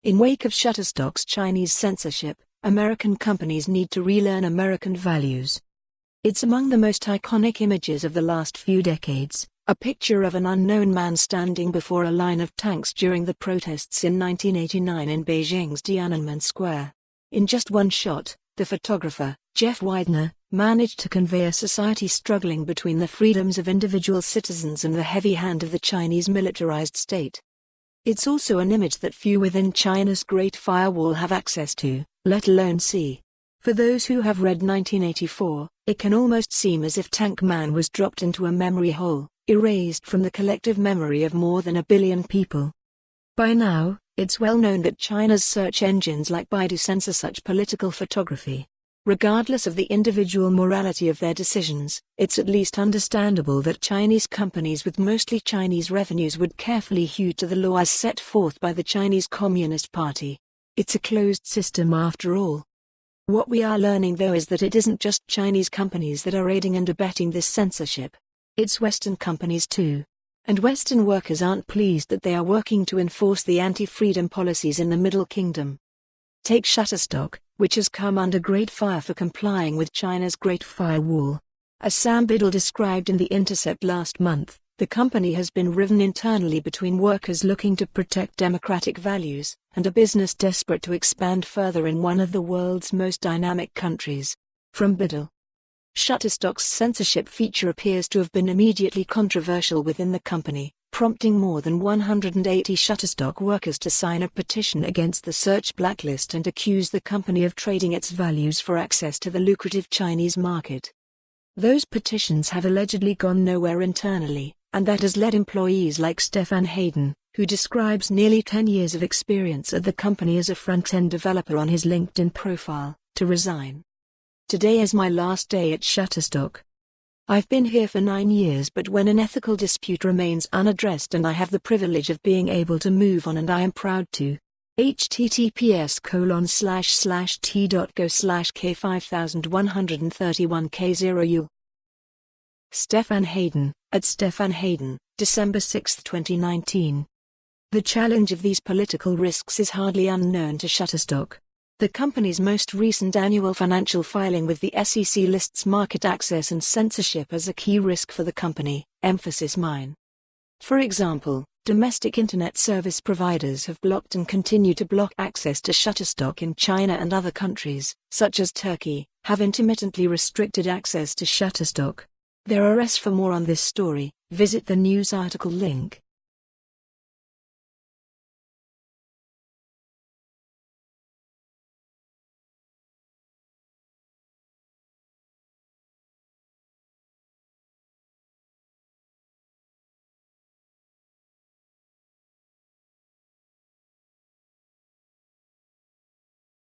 In wake of Shutterstock's Chinese censorship, American companies need to relearn American values. It's among the most iconic images of the last few decades, a picture of an unknown man standing before a line of tanks during the protests in 1989 in Beijing's Tiananmen Square. In just one shot, the photographer, Jeff Widener, managed to convey a society struggling between the freedoms of individual citizens and the heavy hand of the Chinese militarized state. It's also an image that few within China's Great Firewall have access to, let alone see. For those who have read 1984, it can almost seem as if Tank Man was dropped into a memory hole, erased from the collective memory of more than 1 billion people. By now, it's well known that China's search engines like Baidu censor such political photography. Regardless of the individual morality of their decisions, it's at least understandable that Chinese companies with mostly Chinese revenues would carefully hew to the laws set forth by the Chinese Communist Party. It's a closed system after all. What we are learning though is that it isn't just Chinese companies that are aiding and abetting this censorship. It's Western companies too. And Western workers aren't pleased that they are working to enforce the anti-freedom policies in the Middle Kingdom. Take Shutterstock, which has come under great fire for complying with China's Great Firewall. As Sam Biddle described in The Intercept last month, the company has been riven internally between workers looking to protect democratic values, and a business desperate to expand further in one of the world's most dynamic countries. From Biddle. Shutterstock's censorship feature appears to have been immediately controversial within the company, prompting more than 180 Shutterstock workers to sign a petition against the search blacklist and accuse the company of trading its values for access to the lucrative Chinese market. Those petitions have allegedly gone nowhere internally, and that has led employees like Stefan Hayden, who describes nearly 10 years of experience at the company as a front-end developer on his LinkedIn profile, to resign. Today is my last day at Shutterstock. I've been here for 9 years, but when an ethical dispute remains unaddressed and I have the privilege of being able to move on, and I am proud to. https://t.go/k5131k0u. Stefan Hayden, at Stefan Hayden, December 6, 2019. The challenge of these political risks is hardly unknown to Shutterstock. The company's most recent annual financial filing with the SEC lists market access and censorship as a key risk for the company, emphasis mine. For example, domestic internet service providers have blocked and continue to block access to Shutterstock in China, and other countries, such as Turkey, have intermittently restricted access to Shutterstock. For more on this story, visit the news article link.